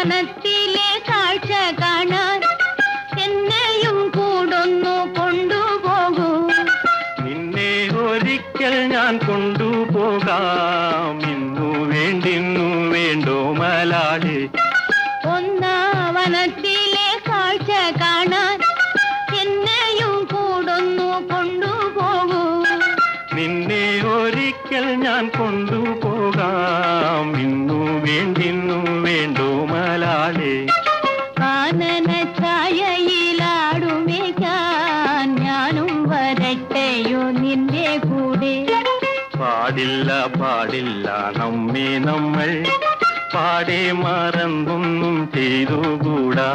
വനത്തിലെ കാഴ്ച കാണാൻ എന്നെയും കൂടൊന്നു കൊണ്ടുപോകൂ. നിന്നെ ഒരിക്കൽ ഞാൻ കൊണ്ടുപോകാം. ഇന്നു വേണ്ടിന്നു വേണ്ടോ മലാളി. വനത്തിലെ കാഴ്ച കാണാൻ എന്നെയും കൂടൊന്നു കൊണ്ടുപോകൂ. നിന്നെ ഒരിക്കൽ ഞാൻ കൊണ്ടുപോകാം. ഇന്നു വേണ്ടിന്നു വേണ്ടോ മലാളി. കാനന ഛായയിലാടുമേക്കാൻ ഞാനും വരട്ടെയോ നിന്റെ കൂടെ. പാടില്ല പാടില്ല നമ്മെ നമ്മൾ പാടെ മറന്നൊന്നും ചെയ്തുകൂടാ.